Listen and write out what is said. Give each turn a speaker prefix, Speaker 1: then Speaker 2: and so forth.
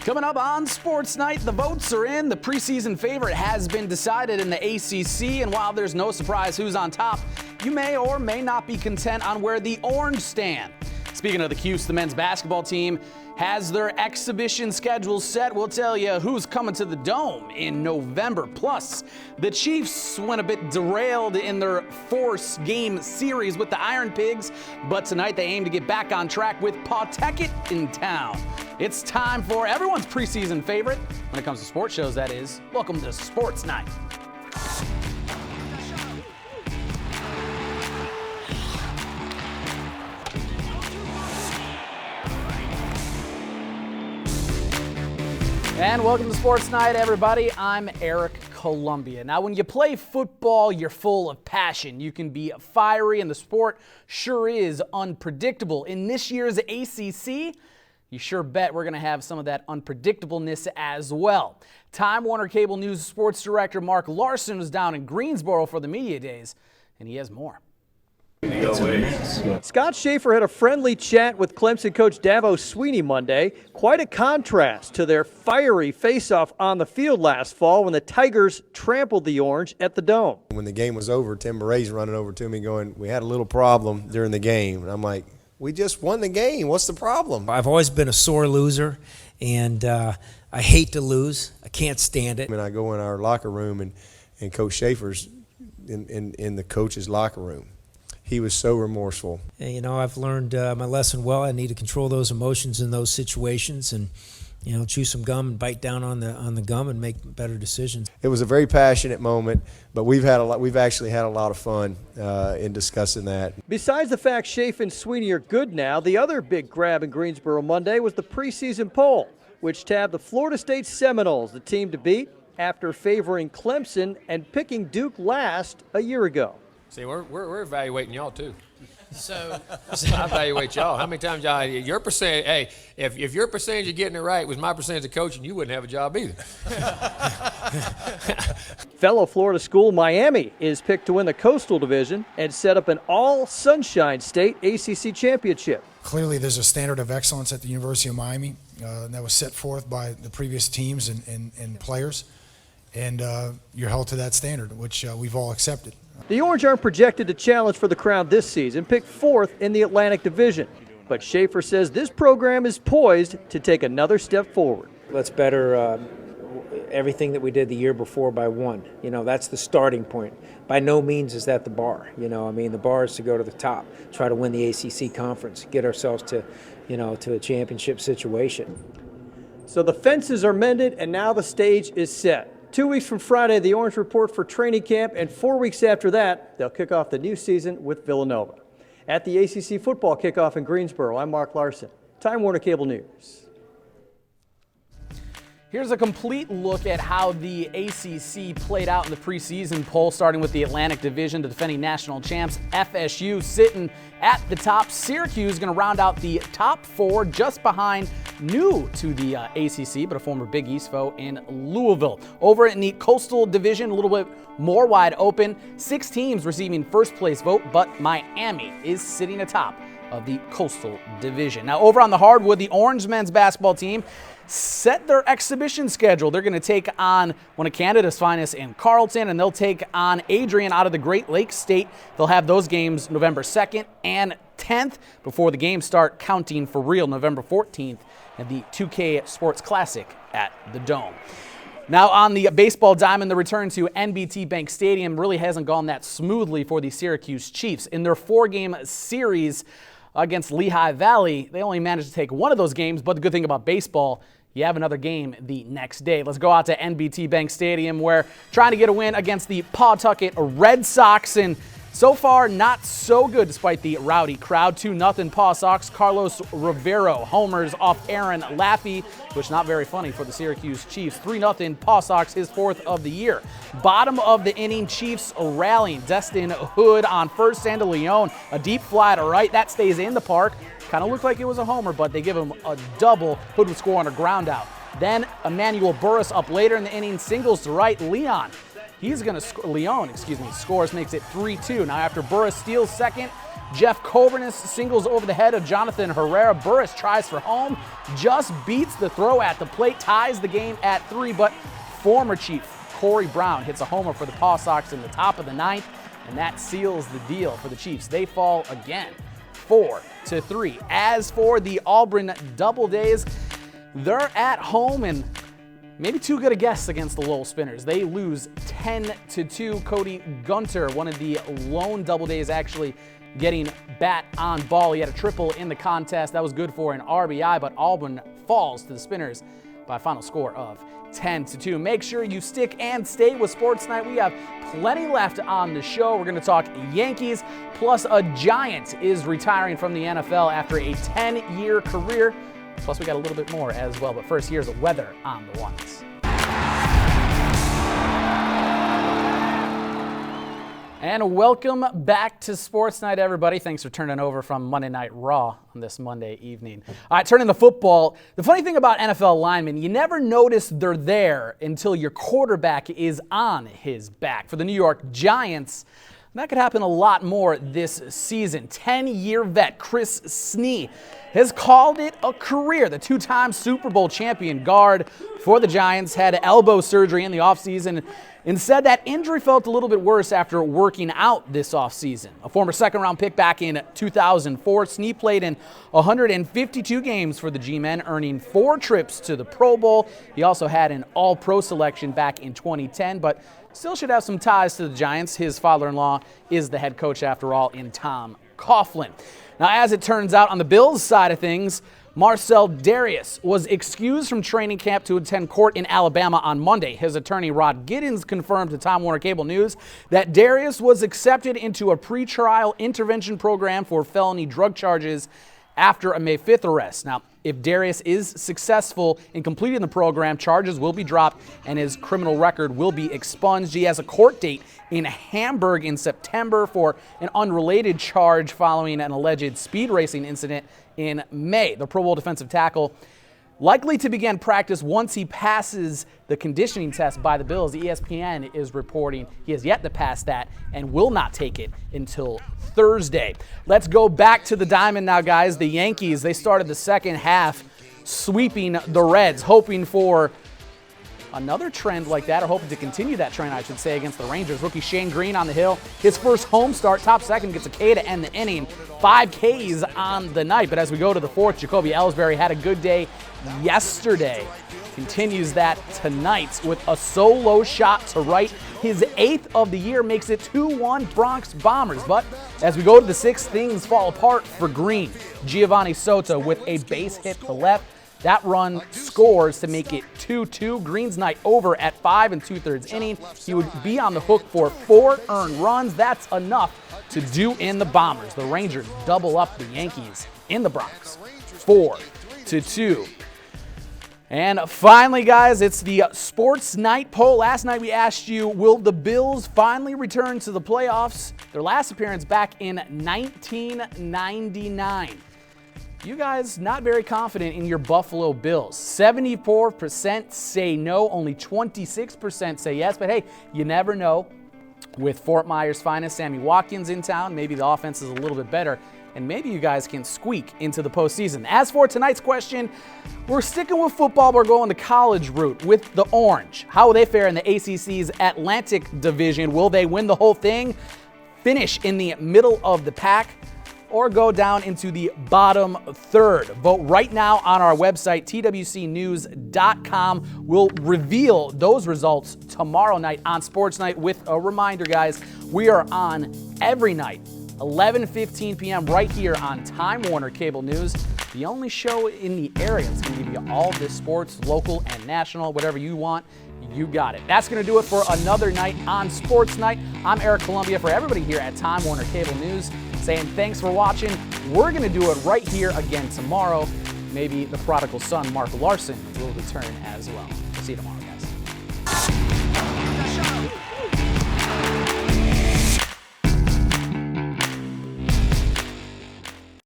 Speaker 1: Coming up on Sports Night, the votes are in. The preseason favorite has been decided in the ACC, and while there's no surprise who's on top, you may or may not be content on where the Orange stand. Speaking of the Cuse, the men's basketball team has their exhibition schedule set. We'll tell you who's coming to the Dome in November. Plus, the Chiefs went a bit derailed in their 4-game series with the Iron Pigs, but tonight they aim to get back on track with Pawtucket in town. It's time for everyone's preseason favorite, when it comes to sports shows, that is. Welcome to Sports Night. And welcome to Sports Night, everybody. I'm Erik Columbia. Now, when you play football, you're full of passion. You can be fiery, and the sport sure is unpredictable. In this year's ACC, you sure bet we're going to have some of that unpredictableness as well. Time Warner Cable News sports director Mark Larson was down in Greensboro for the media days, and he has more.
Speaker 2: Scott Schaefer had a friendly chat with Clemson coach Davo Swinney Monday. Quite a contrast to their fiery face-off on the field last fall when the Tigers trampled the Orange at the Dome.
Speaker 3: When the game was over, Tim Baray's running over to me going, "We had a little problem during the game." And I'm like, "We just won the game. What's the problem?"
Speaker 4: I've always been a sore loser, and I hate to lose. I can't stand it.
Speaker 3: And I go in our locker room, and Coach Schaefer's in the coach's locker room. He was so remorseful.
Speaker 4: And, you know, I've learned my lesson well. I need to control those emotions in those situations and, you know, chew some gum and bite down on the gum and make better decisions.
Speaker 3: It was a very passionate moment, but we've actually had a lot of fun in discussing that.
Speaker 2: Besides the fact Schaefer and Swinney are good now, the other big grab in Greensboro Monday was the preseason poll, which tabbed the Florida State Seminoles, the team to beat, after favoring Clemson and picking Duke last a year ago.
Speaker 5: See, we're evaluating y'all too. So I evaluate y'all. How many times your percentage? Hey, if your percentage of getting it right was my percentage of coaching, you wouldn't have a job either.
Speaker 2: Fellow Florida school Miami is picked to win the Coastal Division and set up an all-Sunshine State ACC championship.
Speaker 6: Clearly, there's a standard of excellence at the University of Miami that was set forth by the previous teams and players, and you're held to that standard, which we've all accepted.
Speaker 2: The Orange aren't projected to challenge for the crown this season, picked 4th in the Atlantic Division. But Schaefer says this program is poised to take another step forward.
Speaker 7: Let's better everything that we did the year before by 1. You know, that's the starting point. By no means is that the bar. You know, I mean, the bar is to go to the top, try to win the ACC conference, get ourselves to, you know, to a championship situation.
Speaker 2: So the fences are mended, and now the stage is set. 2 weeks from Friday, the Orange report for training camp, and 4 weeks after that, they'll kick off the new season with Villanova. At the ACC football kickoff in Greensboro, I'm Mark Larson, Time Warner Cable News.
Speaker 1: Here's a complete look at how the ACC played out in the preseason poll, starting with the Atlantic Division. The defending national champs, FSU, sitting at the top. Syracuse is going to round out the top 4, just behind new to the ACC, but a former Big East foe in Louisville. Over in the Coastal Division, a little bit more wide open. 6 teams receiving first place vote, but Miami is sitting atop of the Coastal Division. Now, over on the hardwood, the Orange men's basketball team set their exhibition schedule. They're going to take on one of Canada's finest in Carleton, and they'll take on Adrian out of the Great Lakes State. They'll have those games November 2nd and 10th before the games start counting for real November 14th at the 2K Sports Classic at the Dome. Now on the baseball diamond, the return to NBT Bank Stadium really hasn't gone that smoothly for the Syracuse Chiefs. In their 4-game series against Lehigh Valley, they only managed to take one of those games, but the good thing about baseball, you have another game the next day. Let's go out to NBT Bank Stadium, where trying to get a win against the Pawtucket Red Sox, and so far not so good despite the rowdy crowd. 2-0 Paw Sox. Carlos Rivero homers off Aaron Laffey, which not very funny for the Syracuse Chiefs. 3-0 Paw Sox, his 4th of the year. Bottom of the inning, Chiefs rallying. Destin Hood on first, and Leon, a deep fly to right. That stays in the park. Kind of looked like it was a homer, but they give him a double. Hood would score on a ground out. Then Emmanuel Burris up later in the inning, singles to right. Leon scores, makes it 3-2. Now after Burris steals second, Jeff Coburnis singles over the head of Jonathan Herrera. Burris tries for home, just beats the throw at the plate, ties the game at 3, but former Chief Corey Brown hits a homer for the Paw Sox in the top of the 9th, and that seals the deal for the Chiefs. They fall again, 4-3. As for the Auburn Double Days, they're at home and maybe too good a guess against the Lowell Spinners. They lose 10-2. Cody Gunter, one of the lone Double Days, actually getting bat on ball. He had a triple in the contest. That was good for an RBI, but Auburn falls to the Spinners by a final score of 10-2. Make sure you stick and stay with Sports Night. We have plenty left on the show. We're going to talk Yankees, plus a Giant is retiring from the NFL after a 10-year career. Plus, we got a little bit more as well. But first, here's the weather on the ones. And welcome back to Sports Night, everybody. Thanks for turning over from Monday Night Raw on this Monday evening. All right, turning to football. The funny thing about NFL linemen, you never notice they're there until your quarterback is on his back. For the New York Giants, that could happen a lot more this season. 10-year vet Chris Snee has called it a career. The two-time Super Bowl champion guard for the Giants had elbow surgery in the offseason and said that injury felt a little bit worse after working out this offseason. A former second-round pick back in 2004, Snee played in 152 games for the G-Men, earning 4 trips to the Pro Bowl. He also had an All-Pro selection back in 2010, but still should have some ties to the Giants. His father-in-law is the head coach, after all, in Tom Coughlin. Now, as it turns out, on the Bills side of things, Marcel Darius was excused from training camp to attend court in Alabama on Monday. His attorney, Rod Giddens, confirmed to Time Warner Cable News that Darius was accepted into a pretrial intervention program for felony drug charges after a May 5th arrest. Now, if Darius is successful in completing the program, charges will be dropped and his criminal record will be expunged. He has a court date in Hamburg in September for an unrelated charge following an alleged speed racing incident in May. The Pro Bowl defensive tackle likely to begin practice once he passes the conditioning test by the Bills. ESPN is reporting he has yet to pass that and will not take it until Thursday. Let's go back to the diamond now, guys. The Yankees, they started the second half sweeping the Reds, hoping for another trend like that, or hoping to continue that trend, I should say, against the Rangers. Rookie Shane Green on the hill. His first home start, top second, gets a K to end the inning. 5 Ks on the night. But as we go to the fourth, Jacoby Ellsbury had a good day yesterday. Continues that tonight with a solo shot to right. His 8th of the year, makes it 2-1 Bronx Bombers. But as we go to the 6th, things fall apart for Green. Giovanni Soto with a base hit to left. That run scores to make it 2-2. Green's night over at 5 2/3 inning. He would be on the hook for 4 earned runs. That's enough to do in the Bombers. The Rangers double up the Yankees in the Bronx, 4-2. And finally, guys, it's the Sports Night poll. Last night we asked you, will the Bills finally return to the playoffs? Their last appearance back in 1999. You guys not very confident in your Buffalo Bills. 74% say no, only 26% say yes. But hey, you never know. With Fort Myers' finest, Sammy Watkins, in town, maybe the offense is a little bit better, and maybe you guys can squeak into the postseason. As for tonight's question, we're sticking with football. We're going the college route with the Orange. How will they fare in the ACC's Atlantic Division? Will they win the whole thing, finish in the middle of the pack, or go down into the bottom third? Vote right now on our website, twcnews.com. We'll reveal those results tomorrow night on Sports Night. With a reminder, guys, we are on every night, 11:15 p.m. right here on Time Warner Cable News, the only show in the area that's going to give you all this sports, local and national, whatever you want. You got it. That's going to do it for another night on Sports Night. I'm Erik Columbia for everybody here at Time Warner Cable News, saying thanks for watching. We're going to do it right here again tomorrow. Maybe the prodigal son, Mark Larson, will return as well. See you tomorrow.